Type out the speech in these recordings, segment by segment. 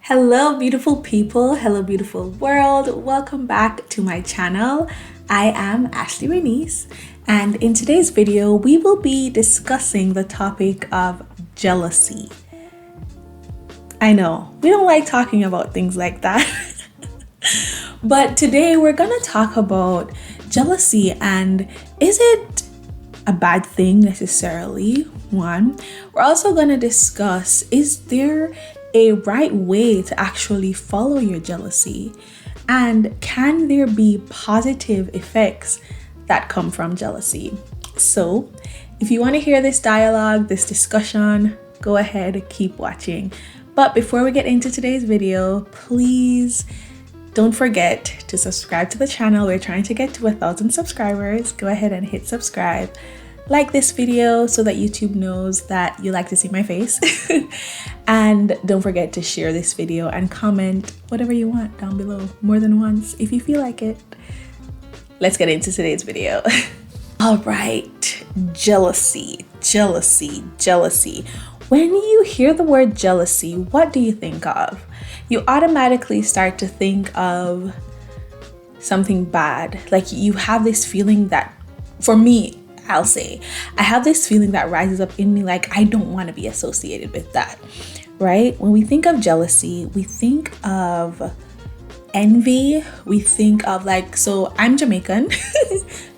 Hello, beautiful people. Hello, beautiful world. Welcome back to my channel. I am Ashley Renice, and in today's video, we will be discussing the topic of jealousy. I know, we don't like talking about things like that. But today we're gonna talk about jealousy, and is it a bad thing necessarily? One, we're also gonna discuss, is there a right way to actually follow your jealousy? And can there be positive effects that come from jealousy? So, if you want to hear this dialogue, this discussion, go ahead, keep watching. But before we get into today's video, please don't forget to subscribe to the channel. We're trying to get to 1,000 subscribers. Go ahead and hit subscribe. Like this video so that YouTube knows that you like to see my face. And don't forget to share this video and comment whatever you want down below, more than once if you feel like it. Let's get into today's video. All right, jealousy. When you hear the word jealousy, what do you think of? You automatically start to think of something bad. Like you have this feeling that, for me, I'll say, I have this feeling that rises up in me like I don't want to be associated with that, right? When we think of jealousy, we think of envy. We think of so I'm Jamaican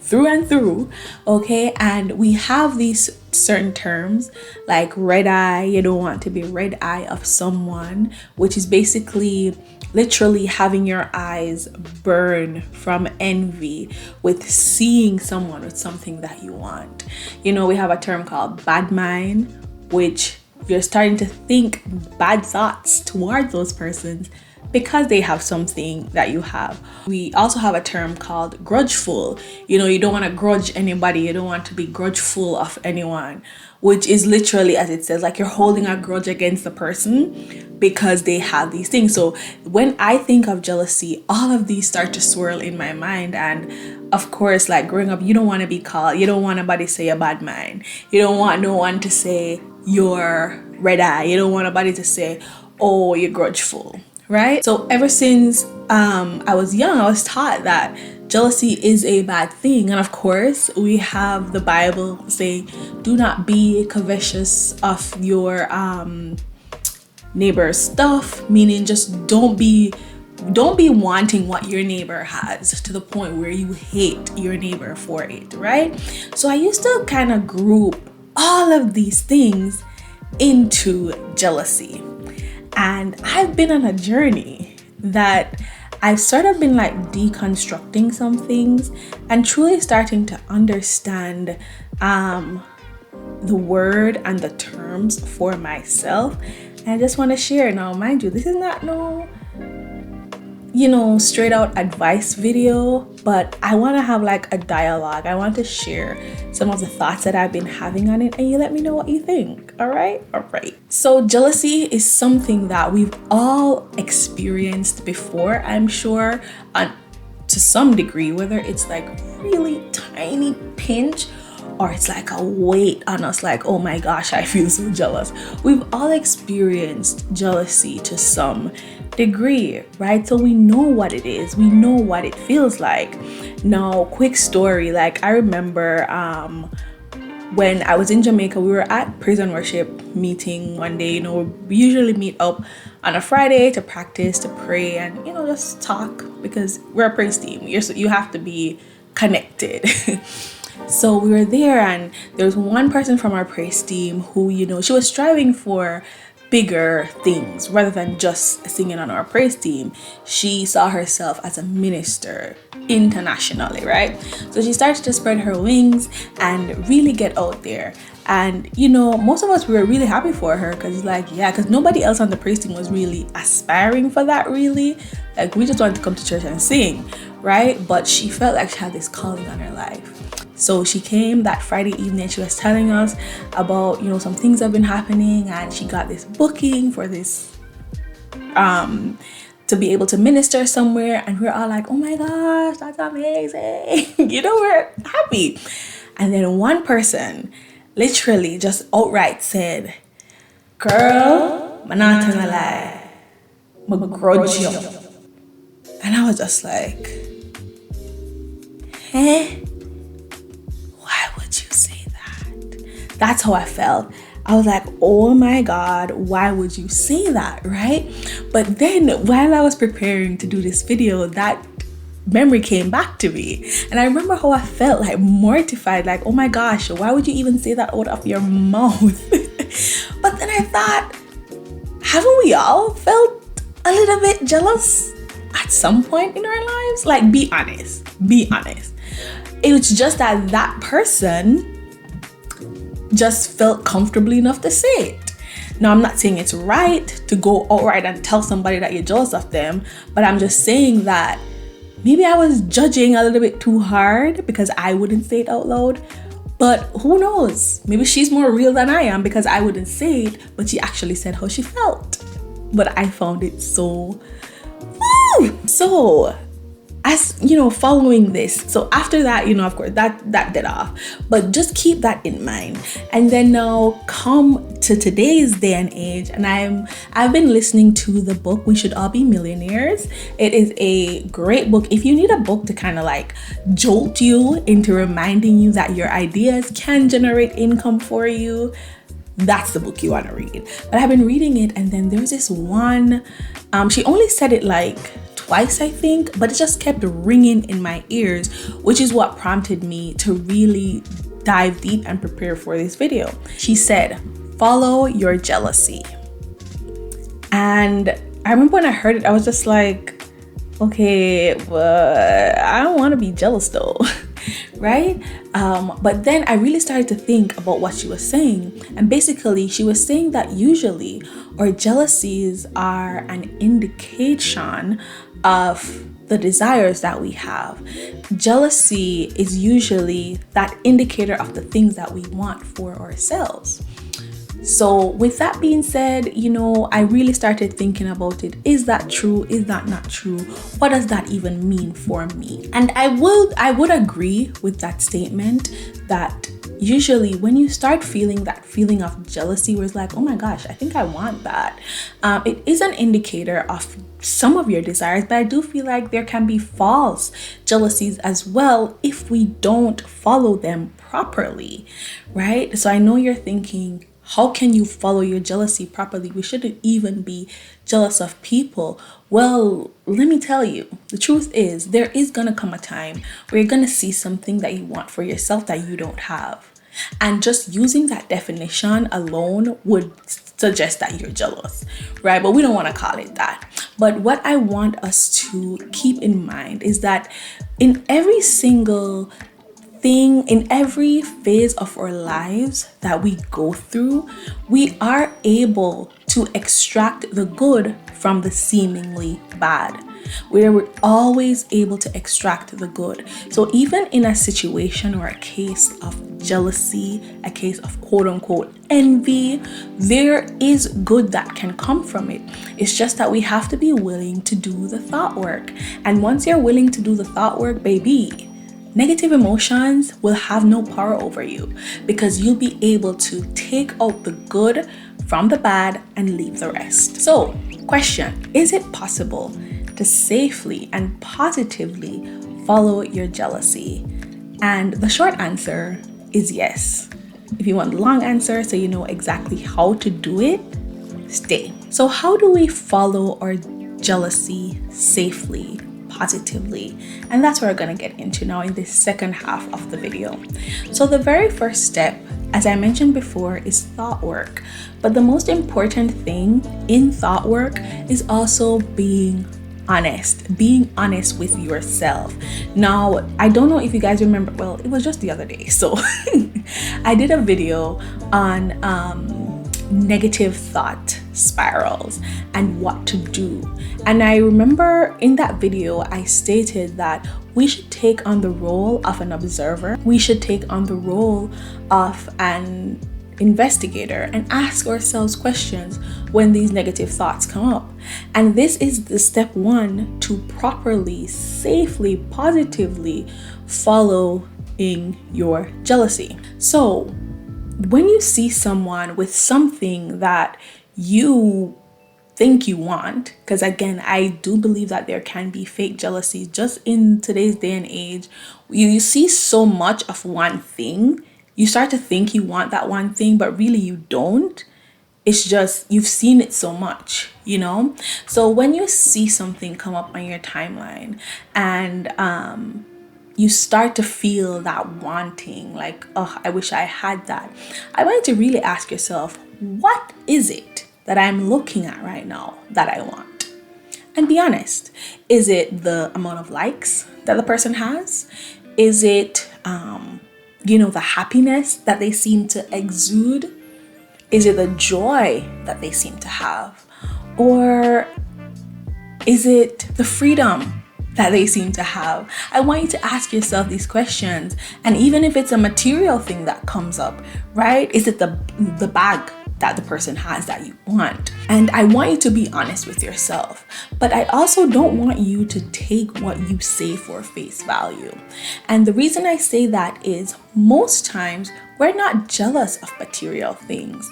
through and through, okay? And we have these certain terms like red eye. You don't want to be red eye of someone, which is basically literally having your eyes burn from envy with seeing someone with something that you want. You know, we have a term called bad mind, which you're starting to think bad thoughts towards those persons because they have something that you have. We also have a term called grudgeful. You know, you don't want to grudge anybody. You don't want to be grudgeful of anyone, which is literally, as it says, like you're holding a grudge against the person because they have these things. So when I think of jealousy, all of these start to swirl in my mind. And of course, like growing up, you don't want to be called, you don't want anybody to say a bad mind. You don't want no one to say you're red eye. You don't want anybody to say, oh, you're grudgeful. Right? So ever since I was young, I was taught that jealousy is a bad thing. And of course, we have the Bible saying, do not be covetous of your neighbor's stuff, meaning just don't be wanting what your neighbor has to the point where you hate your neighbor for it, right? So I used to kind of group all of these things into jealousy. And I've been on a journey that I've sort of been like deconstructing some things and truly starting to understand the word and the terms for myself. And I just want to share. Now, mind you, this is not straight out advice video, but I want to have like a dialogue. I want to share some of the thoughts that I've been having on it, and you let me know what you think. All right. So jealousy is something that we've all experienced before, I'm sure, to some degree, whether it's like really tiny pinch or it's like a weight on us, like, oh my gosh, I feel so jealous. We've all experienced jealousy to some degree, right? So we know what it is, we know what it feels like. Now, quick story, like I remember when I was in Jamaica, we were at praise and worship meeting one day. You know, we usually meet up on a Friday to practice, to pray, and just talk, because we're a praise team. You have to be connected. So we were there, and there was one person from our praise team who, she was striving for bigger things rather than just singing on our praise team. She saw herself as a minister internationally, right? So she started to spread her wings and really get out there. And most of us, we were really happy for her because nobody else on the praise team was really aspiring for that, really. Like, we just wanted to come to church and sing, right? But she felt like she had this calling on her life. So she came that Friday evening. She was telling us about, some things have been happening, and she got this booking for this, to be able to minister somewhere. And we're all like, oh my gosh, that's amazing. We're happy. And then one person literally just outright said, girl, I'm not gonna lie, begrudge you. And I was just like, eh? Why would you say that? That's how I felt. I was like, oh my God, why would you say that, right? But then while I was preparing to do this video, that memory came back to me. And I remember how I felt like mortified, like, oh my gosh, why would you even say that out of your mouth? But then I thought, haven't we all felt a little bit jealous at some point in our lives? Like, be honest. It was just that that person just felt comfortable enough to say it. Now, I'm not saying it's right to go outright and tell somebody that you're jealous of them, but I'm just saying that maybe I was judging a little bit too hard because I wouldn't say it out loud. But who knows? Maybe she's more real than I am because I wouldn't say it, but she actually said how she felt. But I found it so... So, as you know, following this, so after that, of course, that did off. But just keep that in mind. And then now come to today's day and age, and I've been listening to the book We Should All Be Millionaires. It is a great book. If you need a book to kind of like jolt you into reminding you that your ideas can generate income for you, that's the book you want to read. But I've been reading it, and then there's this one, she only said it like twice, I think, but it just kept ringing in my ears, which is what prompted me to really dive deep and prepare for this video. She said, follow your jealousy. And I remember when I heard it, I was just like, okay, but I don't want to be jealous though. Right? But then I really started to think about what she was saying. And basically, she was saying that usually our jealousies are an indication of the desires that we have. Jealousy is usually that indicator of the things that we want for ourselves. So with that being said, I really started thinking about it. Is that true? Is that not true? What does that even mean for me? And I would agree with that statement that usually when you start feeling that feeling of jealousy where it's like, oh my gosh, I think I want that. It is an indicator of some of your desires, but I do feel like there can be false jealousies as well if we don't follow them properly, right? So I know you're thinking, how can you follow your jealousy properly? We shouldn't even be jealous of people. Well, let me tell you, the truth is there is going to come a time where you're going to see something that you want for yourself that you don't have. And just using that definition alone would suggest that you're jealous, right? But we don't want to call it that. But what I want us to keep in mind is that in every single thing, in every phase of our lives that we go through, we are able to extract the good from the seemingly bad. We're always able to extract the good. So even in a situation or a case of jealousy, a case of quote unquote envy, there is good that can come from it. It's just that we have to be willing to do the thought work. And once you're willing to do the thought work, baby, negative emotions will have no power over you because you'll be able to take out the good from the bad and leave the rest. So, question, is it possible to safely and positively follow your jealousy? And the short answer is yes. If you want the long answer so you know exactly how to do it, stay. So how do we follow our jealousy safely, positively? And that's what we're going to get into now in this second half of the video. So the very first step, as I mentioned before, is thought work. But the most important thing in thought work is also being honest with yourself. Now, I don't know if you guys remember, well, it was just the other day. So I did a video on negative thought spirals and what to do. And I remember in that video, I stated that we should take on the role of an observer. We should take on the role of an investigator and ask ourselves questions when these negative thoughts come up. And this is the step one to properly, safely, positively following your jealousy. So when you see someone with something that you think you want, because again, I do believe that there can be fake jealousy just in today's day and age. You see so much of one thing, you start to think you want that one thing, but really you don't. It's just you've seen it so much, you know? So when you see something come up on your timeline and you start to feel that wanting, like, oh, I wish I had that, I want you to really ask yourself, what is it that I'm looking at right now that I want? And be honest. Is it the amount of likes that the person has? Is it, the happiness that they seem to exude? Is it the joy that they seem to have? Or is it the freedom that they seem to have? I want you to ask yourself these questions. And even if it's a material thing that comes up, right? Is it the bag that the person has that you want? And I want you to be honest with yourself. But I also don't want you to take what you say for face value. And the reason I say that is most times we're not jealous of material things,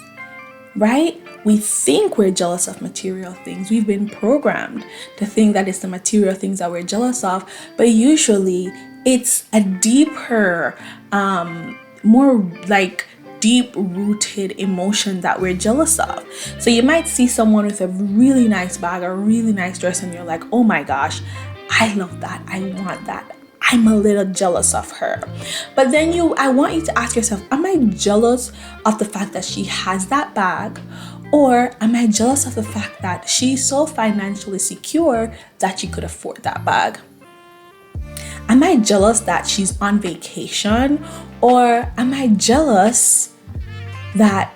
right? We think we're jealous of material things. We've been programmed to think that it's the material things that we're jealous of, but usually it's a deeper, more like deep-rooted emotion that we're jealous of. So you might see someone with a really nice bag or a really nice dress and you're like, oh my gosh, I love that. I want that. I'm a little jealous of her. But then I want you to ask yourself, am I jealous of the fact that she has that bag? Or am I jealous of the fact that she's so financially secure that she could afford that bag? Am I jealous that she's on vacation? Or am I jealous that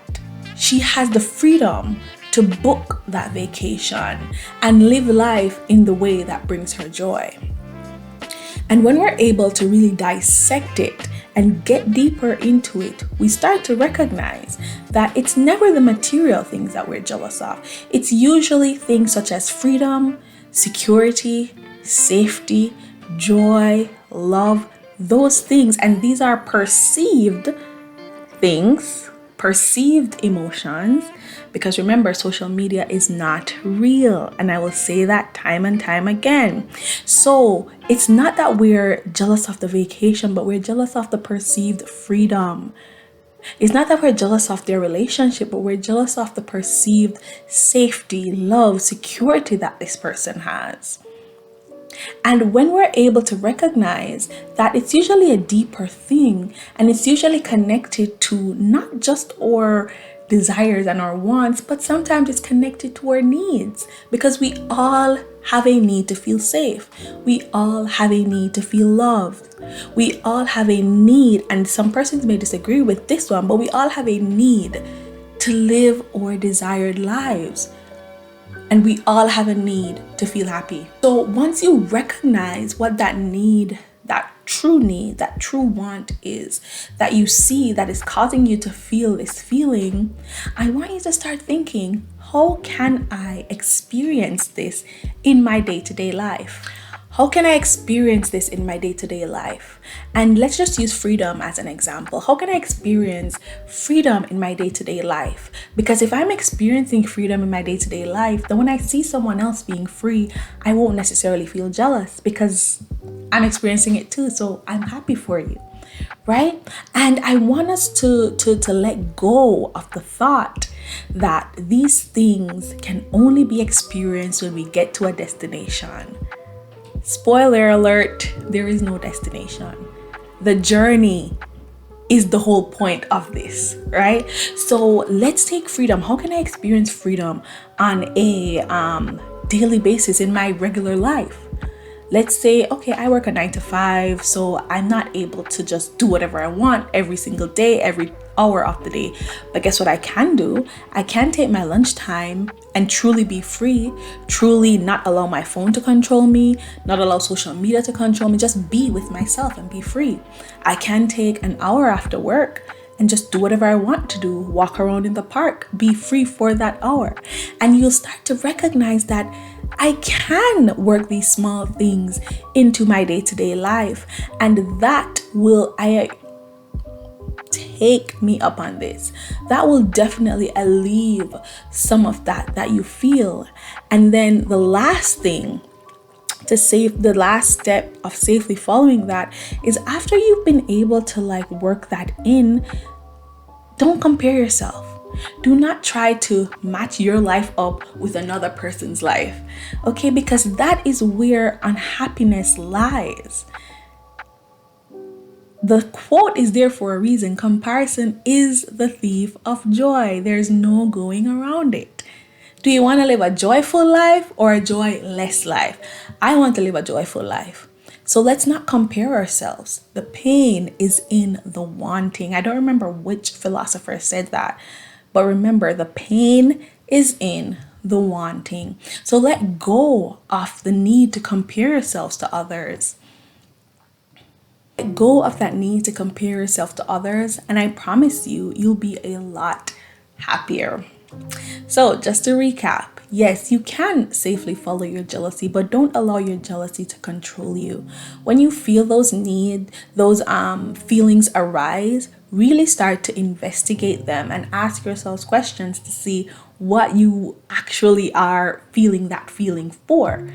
she has the freedom to book that vacation and live life in the way that brings her joy? And when we're able to really dissect it and get deeper into it, we start to recognize that it's never the material things that we're jealous of. It's usually things such as freedom, security, safety, joy, love, those things. And these are perceived things, perceived emotions, because remember, social media is not real. And I will say that time and time again. So it's not that we're jealous of the vacation, but we're jealous of the perceived freedom. It's not that we're jealous of their relationship, but we're jealous of the perceived safety, love, security that this person has. And when we're able to recognize that it's usually a deeper thing, and it's usually connected to not just our desires and our wants, but sometimes it's connected to our needs, because we all have a need to feel safe. We all have a need to feel loved. We all have a need, and some persons may disagree with this one, but we all have a need to live our desired lives. And we all have a need to feel happy. So once you recognize what that need, that true want is, that you see that is causing you to feel this feeling, I want you to start thinking, how can I experience this in my day-to-day life? How can I experience this in my day-to-day life? And let's just use freedom as an example. How can I experience freedom in my day-to-day life? Because if I'm experiencing freedom in my day-to-day life, then when I see someone else being free, I won't necessarily feel jealous because I'm experiencing it too. So I'm happy for you, right? And I want us to let go of the thought that these things can only be experienced when we get to a destination. Spoiler alert, there is no destination. The journey is the whole point of this, right? So let's take freedom. How can I experience freedom on a daily basis in my regular life? Let's say, okay, I work a 9 to 5, so I'm not able to just do whatever I want every single day, every hour of the day. But guess what I can do? I can take my lunchtime and truly be free, truly not allow my phone to control me, not allow social media to control me, just be with myself and be free. I can take an hour after work and just do whatever I want to do, walk around in the park, be free for that hour. And you'll start to recognize that I can work these small things into my day-to-day life. And that will, I take me up on this. That will definitely alleviate some of that you feel. And then the last thing to save, the last step of safely following that is, after you've been able to like work that in, don't compare yourself. Do not try to match your life up with another person's life, okay? Because that is where unhappiness lies. The quote is there for a reason. Comparison is the thief of joy. There's no going around it. Do you want to live a joyful life or a joyless life? I want to live a joyful life. So let's not compare ourselves. The pain is in the wanting. I don't remember which philosopher said that, but remember, the pain is in the wanting. So let go of the need to compare yourselves to others. Let go of that need to compare yourself to others, and I promise you, you'll be a lot happier. So just to recap, yes, you can safely follow your jealousy, but don't allow your jealousy to control you. When you feel those feelings arise, really start to investigate them and ask yourselves questions to see what you actually are feeling that feeling for.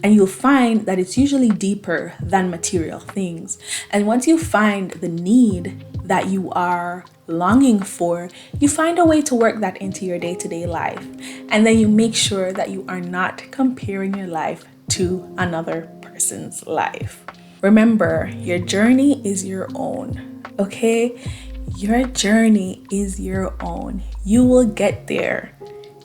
And you'll find that it's usually deeper than material things. And once you find the need that you are longing for, you find a way to work that into your day-to-day life. And then you make sure that you are not comparing your life to another person's life. Remember, your journey is your own, okay? Your journey is your own. You will get there.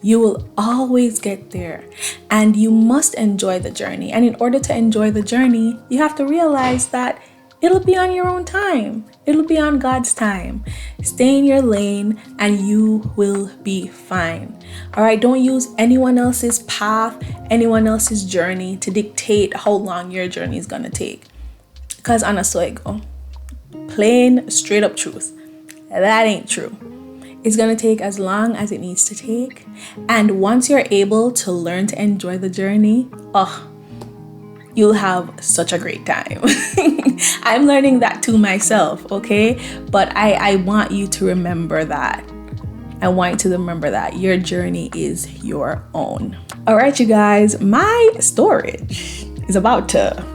You will always get there, and you must enjoy the journey. And in order to enjoy the journey, you have to realize that it'll be on your own time. It'll be on God's time. Stay in your lane and you will be fine. All right, don't use anyone else's path, anyone else's journey to dictate how long your journey is gonna take. Because on a go, plain straight up truth, that ain't true. It's going to take as long as it needs to take. And once you're able to learn to enjoy the journey, you'll have such a great time. I'm learning that too myself, okay? But I want you to remember that. I want you to remember that your journey is your own. All right, you guys, my storage is about to...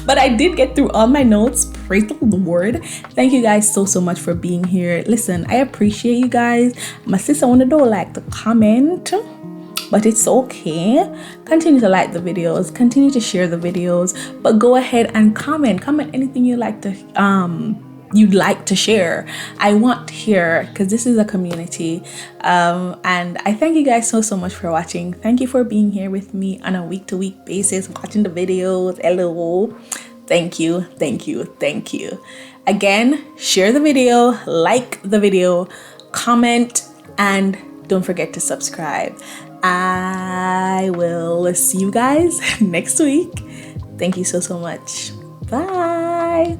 But I did get through all my notes. Praise the Lord. Thank you guys so much for being here. Listen, I appreciate you guys. My sister wanna do like to comment, but it's okay. Continue to like the videos, continue to share the videos, but go ahead and comment anything you'd like to share. I want to hear, because this is a community, and I thank you guys so much for watching. Thank you for being here with me on a week-to-week basis, watching the videos. Hello, thank you. Again, share the video, like the video, comment, and don't forget to subscribe. I will see you guys next week. Thank you so much. Bye.